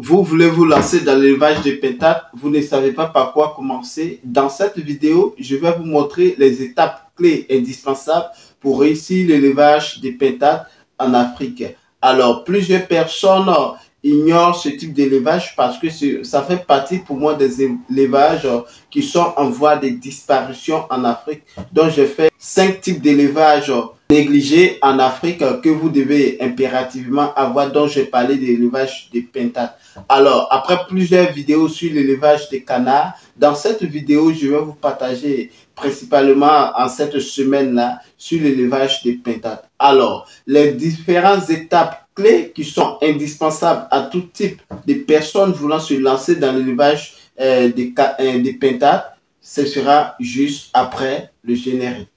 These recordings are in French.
Vous voulez vous lancer dans l'élevage de pintades, vous ne savez pas par quoi commencer. Dans cette vidéo, je vais vous montrer les étapes clés indispensables pour réussir l'élevage de pintades en Afrique. Alors, plusieurs personnes ignorent ce type d'élevage parce que ça fait partie pour moi des élevages qui sont en voie de disparition en Afrique. Donc, j'ai fait 5 types d'élevage négligés en Afrique que vous devez impérativement avoir, dont j'ai parlé de l'élevage des pintades. Alors, après plusieurs vidéos sur l'élevage des canards, dans cette vidéo, je vais vous partager principalement en cette semaine-là sur l'élevage des pintades. Alors, les différentes étapes clés qui sont indispensables à tout type de personnes voulant se lancer dans l'élevage des pintades, ce sera juste après le générique.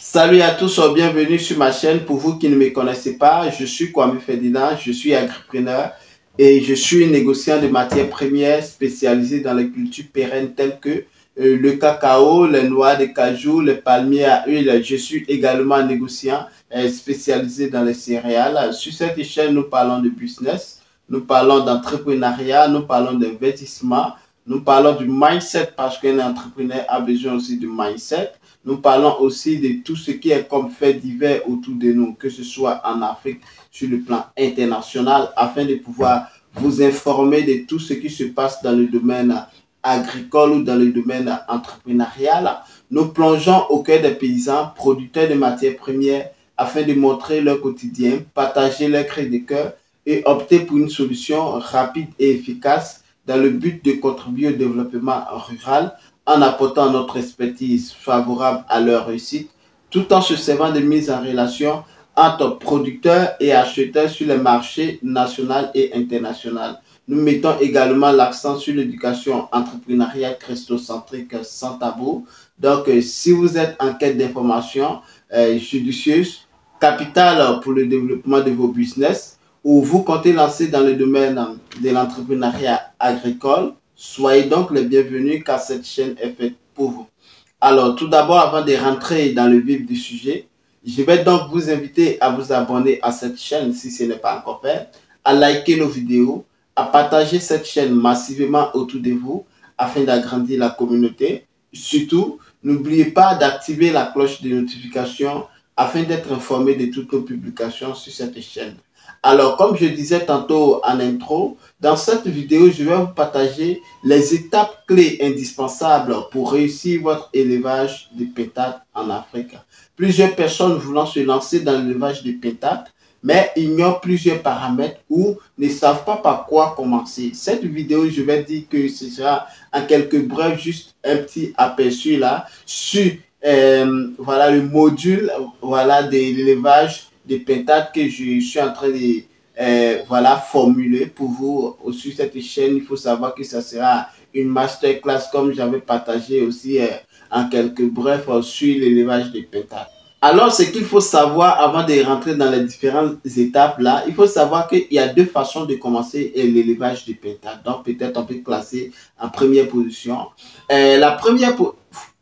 Salut à tous, bienvenue sur ma chaîne. Pour vous qui ne me connaissez pas, je suis Kwame Ferdinand, je suis agripreneur et je suis négociant de matières premières spécialisé dans les cultures pérennes telles que le cacao, les noix de cajou, les palmiers à huile. Je suis également négociant spécialisé dans les céréales. Sur cette chaîne, nous parlons de business, nous parlons d'entrepreneuriat, nous parlons d'investissement, nous parlons du mindset parce qu'un entrepreneur a besoin aussi de mindset. Nous parlons aussi de tout ce qui est comme fait divers autour de nous, que ce soit en Afrique, sur le plan international, afin de pouvoir vous informer de tout ce qui se passe dans le domaine agricole ou dans le domaine entrepreneurial. Nous plongeons au cœur des paysans, producteurs de matières premières, afin de montrer leur quotidien, partager leurs cris de cœur et opter pour une solution rapide et efficace dans le but de contribuer au développement rural, en apportant notre expertise favorable à leur réussite, tout en se servant de mise en relation entre producteurs et acheteurs sur les marchés national et international. Nous mettons également l'accent sur l'éducation entrepreneuriale christocentrique sans tabou. Donc, si vous êtes en quête d'informations judicieuses, capitales pour le développement de vos business, ou vous comptez lancer dans le domaine de l'entrepreneuriat agricole, soyez donc les bienvenus car cette chaîne est faite pour vous. Alors, tout d'abord, avant de rentrer dans le vif du sujet, je vais donc vous inviter à vous abonner à cette chaîne si ce n'est pas encore fait, à liker nos vidéos, à partager cette chaîne massivement autour de vous afin d'agrandir la communauté. Surtout, n'oubliez pas d'activer la cloche de notification afin d'être informé de toutes nos publications sur cette chaîne. Alors, comme je disais tantôt en intro, dans cette vidéo, je vais vous partager les étapes clés indispensables pour réussir votre élevage de pintades en Afrique. Plusieurs personnes voulant se lancer dans l'élevage de pintades, mais ignorent plusieurs paramètres ou ne savent pas par quoi commencer. Cette vidéo, je vais dire que ce sera en quelques brefs, juste un petit aperçu là sur voilà, le module voilà, de l'élevage des pintades que je suis en train de voilà, formuler pour vous sur cette chaîne. Il faut savoir que ça sera une masterclass comme j'avais partagé aussi en quelques brefs sur l'élevage des pintades. Alors, ce qu'il faut savoir avant de rentrer dans les différentes étapes là, il faut savoir qu'il y a deux façons de commencer l'élevage des pintades. Donc, peut-être on peut classer en première position. La première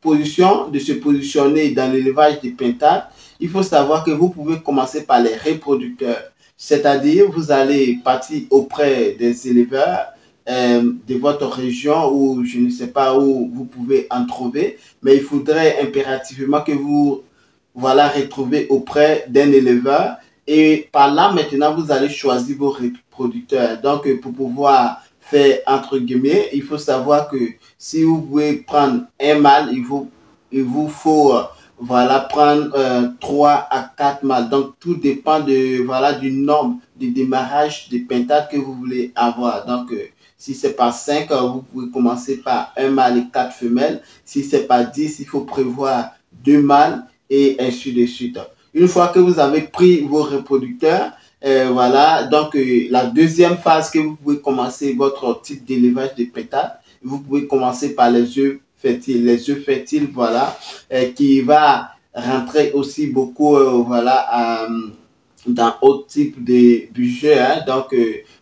position de se positionner dans l'élevage des pintades, il faut savoir que vous pouvez commencer par les reproducteurs. C'est-à-dire, vous allez partir auprès des éleveurs de votre région ou je ne sais pas où vous pouvez en trouver. Mais il faudrait impérativement que vous voilà, retrouvez auprès d'un éleveur. Et par là, maintenant, vous allez choisir vos reproducteurs. Donc, pour pouvoir faire entre guillemets, il faut savoir que si vous voulez prendre un mâle, il vous faut voilà, prendre 3 à 4 mâles. Donc, tout dépend de, voilà, du nombre de démarrage de pintades que vous voulez avoir. Donc, si c'est pas 5, vous pouvez commencer par un mâle et 4 femelles. Si c'est pas 10, il faut prévoir 2 mâles et ainsi de suite. Une fois que vous avez pris vos reproducteurs, voilà, donc la deuxième phase que vous pouvez commencer votre type d'élevage de pintades, vous pouvez commencer par les œufs fertiles. Les œufs fertiles, voilà, qui va rentrer aussi beaucoup, voilà, dans autre type de budget. Hein. Donc,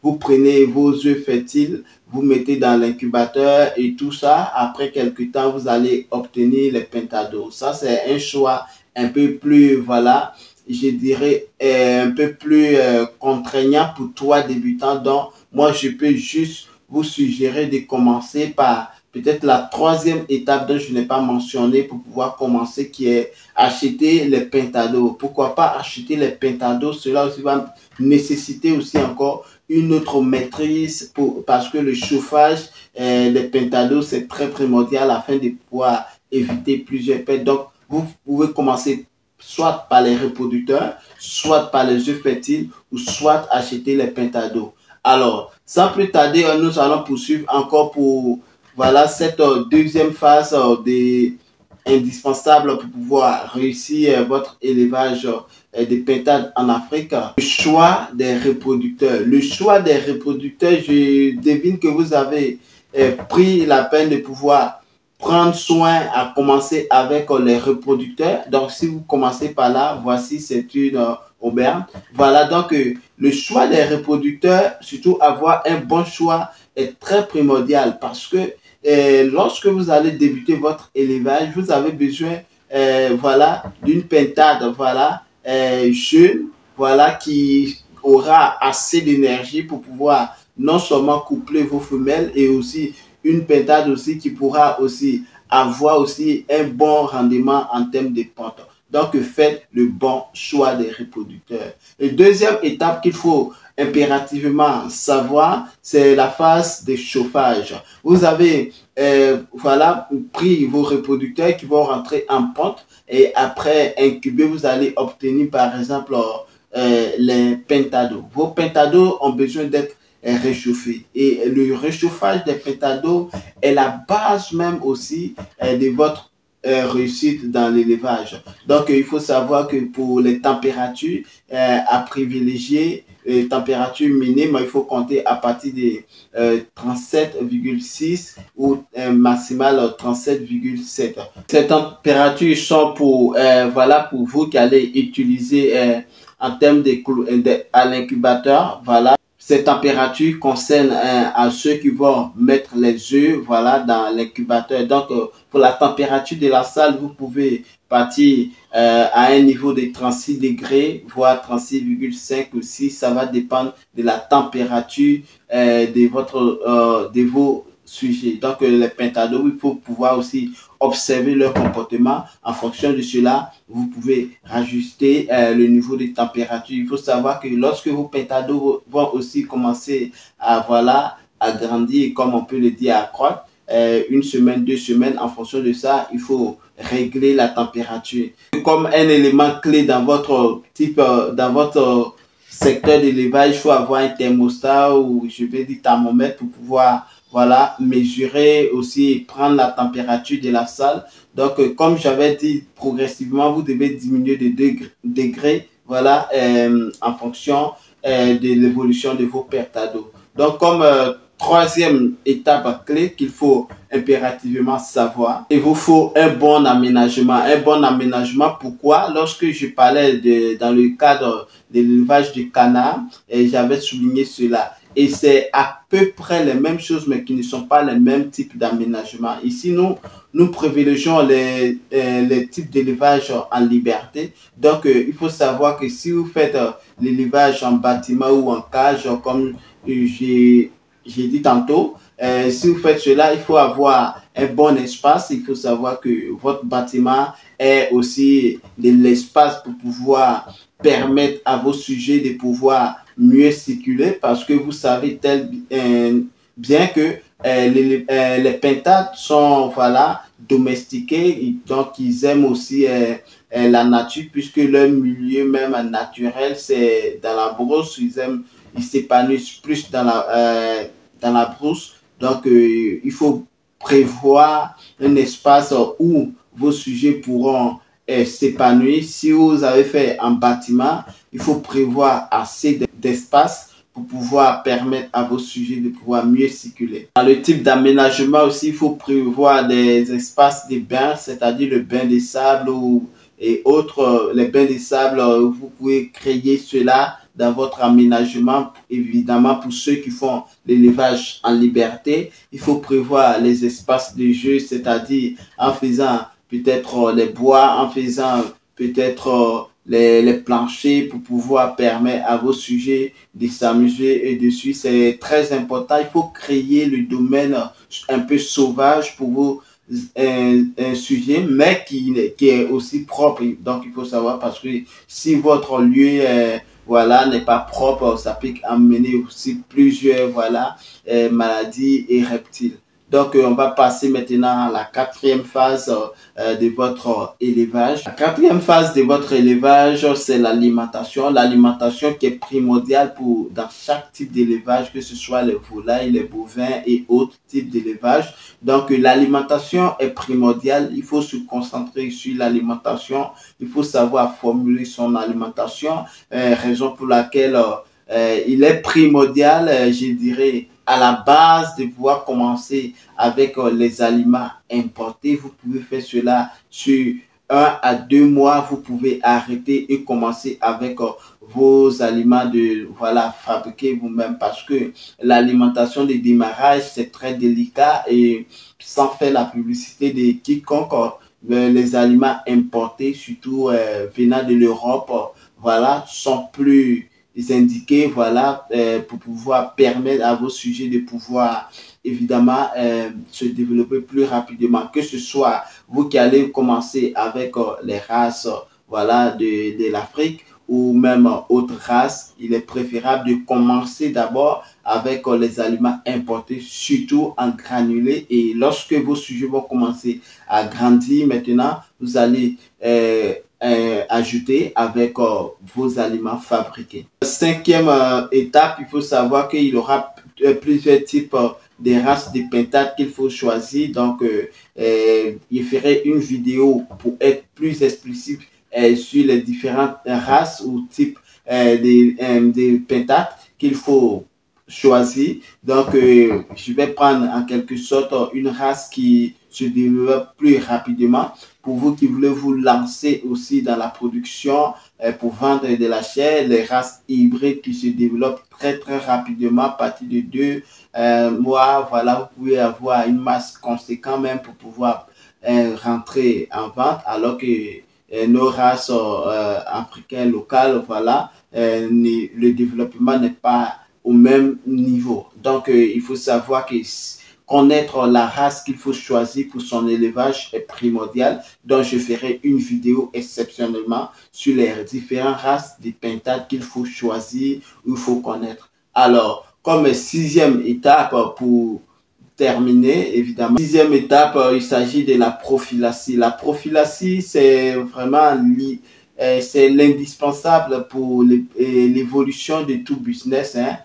vous prenez vos œufs fertiles, vous mettez dans l'incubateur et tout ça. Après quelques temps, vous allez obtenir les pentados. Ça, c'est un choix un peu plus, voilà, je dirais un peu plus contraignant pour toi débutant. Donc, moi, je peux juste vous suggérer de commencer par peut-être la troisième étape dont je n'ai pas mentionné pour pouvoir commencer, qui est acheter les pentados. Pourquoi pas acheter les pentados? Cela aussi va nécessiter aussi encore une autre maîtrise parce que le chauffage des pentados, c'est très primordial afin de pouvoir éviter plusieurs pertes. Donc, vous pouvez commencer soit par les reproducteurs, soit par les œufs fertiles, ou soit acheter les pentados. Alors, sans plus tarder, nous allons poursuivre encore pour voilà cette deuxième phase indispensable pour pouvoir réussir votre élevage des pentades en Afrique. Le choix des reproducteurs. Le choix des reproducteurs, je devine que vous avez pris la peine de pouvoir prendre soin à commencer avec les reproducteurs. Donc, si vous commencez par là, voici, c'est une aubaine. Voilà, donc le choix des reproducteurs, surtout avoir un bon choix, est très primordial parce que lorsque vous allez débuter votre élevage, vous avez besoin voilà, d'une pentade voilà, jeune, voilà, qui aura assez d'énergie pour pouvoir non seulement coupler vos femelles et aussi une pentade aussi qui pourra aussi avoir aussi un bon rendement en termes de pente. Donc, faites le bon choix des reproducteurs. La deuxième étape qu'il faut impérativement savoir, c'est la phase de chauffage. Vous avez voilà, pris vos reproducteurs qui vont rentrer en pente et après incuber, vous allez obtenir par exemple les pentados. Vos pentados ont besoin d'être réchauffés et le réchauffage des pentados est la base même aussi de votre réussite dans l'élevage. Donc, il faut savoir que pour les températures à privilégier, les températures minimes, il faut compter à partir de 37,6 ou maximal 37,7. Ces températures sont pour, voilà, pour vous qui allez utiliser en termes à l'incubateur. Voilà. Ces températures concernent à ceux qui vont mettre les œufs voilà, dans l'incubateur. Donc, pour la température de la salle, vous pouvez partir à un niveau de 36 degrés, voire 36,5 aussi. Ça va dépendre de la température de vos sujets. Donc, les pentados, il faut pouvoir aussi observer leur comportement. En fonction de cela, vous pouvez rajuster le niveau de température. Il faut savoir que lorsque vos pentados vont aussi commencer à, voilà, à grandir, comme on peut le dire, à croître, une semaine, 2 semaines, en fonction de ça, il faut régler la température. Comme un élément clé dans votre dans votre secteur d'élevage, il faut avoir un thermostat ou je vais dire thermomètre pour pouvoir voilà, mesurer aussi, prendre la température de la salle. Donc, comme j'avais dit, progressivement, vous devez diminuer de 2 degrés, voilà, en fonction de l'évolution de vos pentados. Donc, comme troisième étape clé qu'il faut impérativement savoir, il vous faut un bon aménagement. Un bon aménagement, pourquoi? Lorsque je parlais dans le cadre de l'élevage du canard, j'avais souligné cela. Et c'est à peu près les mêmes choses, mais qui ne sont pas les mêmes types d'aménagement. Ici, nous privilégions les types d'élevage en liberté. Donc, il faut savoir que si vous faites l'élevage en bâtiment ou en cage, comme j'ai dit tantôt, si vous faites cela, il faut avoir un bon espace. Il faut savoir que votre bâtiment ait aussi de l'espace pour pouvoir permettre à vos sujets de pouvoir mieux circuler parce que vous savez bien que les pentades sont voilà, domestiqués, donc ils aiment aussi la nature puisque leur milieu même naturel c'est dans la brousse, ils s'épanouissent plus dans la brousse. Donc il faut prévoir un espace où vos sujets pourront s'épanouir. Si vous avez fait un bâtiment, il faut prévoir assez d'espace pour pouvoir permettre à vos sujets de pouvoir mieux circuler. Dans le type d'aménagement aussi, il faut prévoir des espaces de bains, c'est-à-dire le bain de sable et autres, les bains de sable, vous pouvez créer cela dans votre aménagement, évidemment pour ceux qui font l'élevage en liberté, il faut prévoir les espaces de jeu, c'est-à-dire en faisant peut-être les bois, en faisant peut-être les planchers pour pouvoir permettre à vos sujets de s'amuser et dessus. C'est très important. Il faut créer le domaine un peu sauvage pour vos un sujet, mais qui est aussi propre. Donc, il faut savoir parce que si votre lieu voilà, n'est pas propre, ça peut amener aussi plusieurs voilà, maladies et reptiles. Donc, on va passer maintenant à la quatrième phase de votre élevage. La quatrième phase de votre élevage, c'est l'alimentation. L'alimentation qui est primordiale pour, dans chaque type d'élevage, que ce soit les volailles, les bovins et autres types d'élevage. Donc, l'alimentation est primordiale. Il faut se concentrer sur l'alimentation. Il faut savoir formuler son alimentation, raison pour laquelle il est primordial, je dirais, à la base de pouvoir commencer avec les aliments importés. Vous pouvez faire cela sur 1 à 2 mois. Vous pouvez arrêter et commencer avec vos aliments de voilà fabriquer vous-même parce que l'alimentation de démarrage c'est très délicat et sans faire la publicité de quiconque les aliments importés surtout venant de l'Europe voilà sont plus indiqués voilà pour pouvoir permettre à vos sujets de pouvoir évidemment se développer plus rapidement, que ce soit vous qui allez commencer avec les races voilà de l'Afrique ou même autres races. Il est préférable de commencer d'abord avec les aliments importés, surtout en granulés, et lorsque vos sujets vont commencer à grandir maintenant, vous allez ajouter avec vos aliments fabriqués. Cinquième étape, il faut savoir qu'il y aura plusieurs types de races de pintades qu'il faut choisir. Donc, il ferait une vidéo pour être plus explicite sur les différentes races ou types de pintades qu'il faut choisir. Donc, je vais prendre en quelque sorte une race qui se développe plus rapidement. Pour vous qui voulez vous lancer aussi dans la production pour vendre de la chair, les races hybrides qui se développent très rapidement à partir de 2 mois, voilà, vous pouvez avoir une masse conséquente même pour pouvoir rentrer en vente, alors que nos races africaines locales, voilà, le développement n'est pas au même niveau. Donc, il faut savoir que connaître la race qu'il faut choisir pour son élevage est primordial. Donc, je ferai une vidéo exceptionnellement sur les différentes races de pintades qu'il faut choisir ou il faut connaître. Alors, comme sixième étape pour terminer, évidemment, sixième étape, il s'agit de la prophylaxie. La prophylaxie, c'est vraiment c'est l'indispensable pour l'évolution de tout business, hein,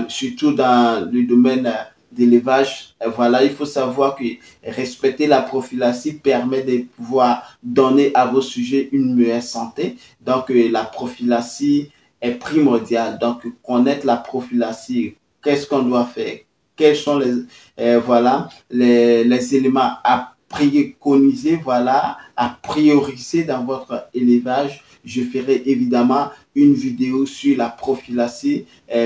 surtout dans le domaine d'élevage. Voilà, il faut savoir que respecter la prophylaxie permet de pouvoir donner à vos sujets une meilleure santé. Donc, la prophylaxie est primordiale. Donc, connaître la prophylaxie, qu'est-ce qu'on doit faire? Quels sont voilà, les éléments à préconiser, voilà, à prioriser dans votre élevage. Je ferai évidemment une vidéo sur la prophylaxie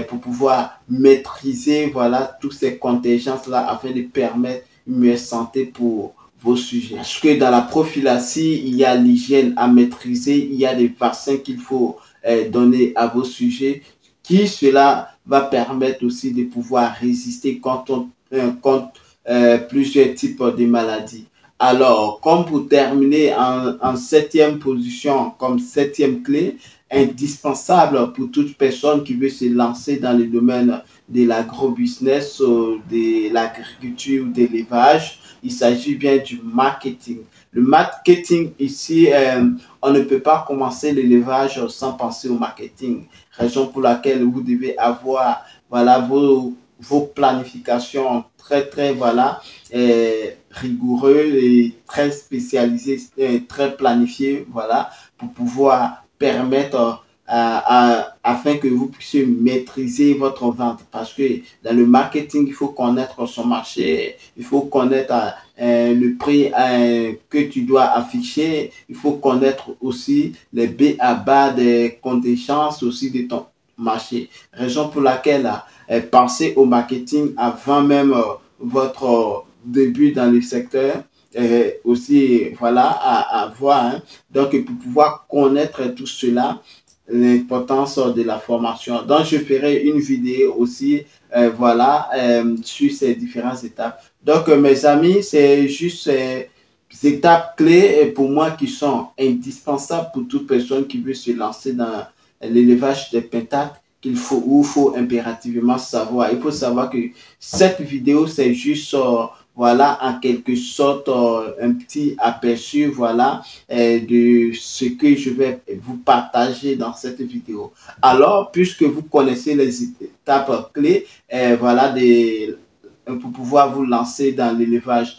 pour pouvoir maîtriser voilà, toutes ces contingences-là afin de permettre une meilleure santé pour vos sujets. Parce que dans la prophylaxie, il y a l'hygiène à maîtriser, il y a des vaccins qu'il faut donner à vos sujets, qui cela va permettre aussi de pouvoir résister contre plusieurs types de maladies. Alors, comme pour terminer en septième position, comme septième clé, indispensable pour toute personne qui veut se lancer dans le domaine de l'agrobusiness, de l'agriculture ou de l'élevage, il s'agit bien du marketing. Le marketing ici, on ne peut pas commencer l'élevage sans penser au marketing. Raison pour laquelle vous devez avoir voilà, vos planifications très voilà, rigoureuses et très spécialisées, très planifiées, voilà, pour pouvoir permettre afin que vous puissiez maîtriser votre vente. Parce que dans le marketing, il faut connaître son marché, il faut connaître le prix que tu dois afficher, il faut connaître aussi les B à bas des contingences aussi de ton marché. Raison pour laquelle pensez au marketing avant même votre début dans le secteur. Aussi, voilà, à voir. Hein. Donc, pour pouvoir connaître tout cela, l'importance de la formation. Donc, je ferai une vidéo aussi, voilà, sur ces différentes étapes. Donc, mes amis, c'est juste ces étapes clés pour moi qui sont indispensables pour toute personne qui veut se lancer dans l'élevage des pintades qu'il faut impérativement savoir. Il faut savoir que cette vidéo, c'est juste, voilà, en quelque sorte, un petit aperçu, voilà, de ce que je vais vous partager dans cette vidéo. Alors, puisque vous connaissez les étapes clés, voilà, pour pouvoir vous lancer dans l'élevage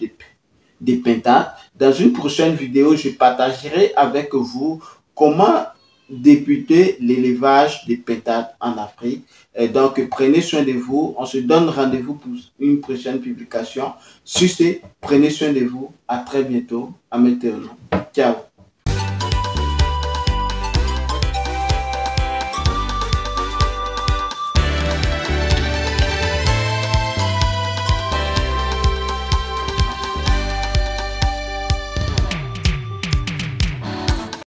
des pintades, dans une prochaine vidéo, je partagerai avec vous comment débuter l'élevage des pintades en Afrique. Et donc, prenez soin de vous. On se donne rendez-vous pour une prochaine publication. Sur ce, prenez soin de vous. À très bientôt. À maintenant. Ciao.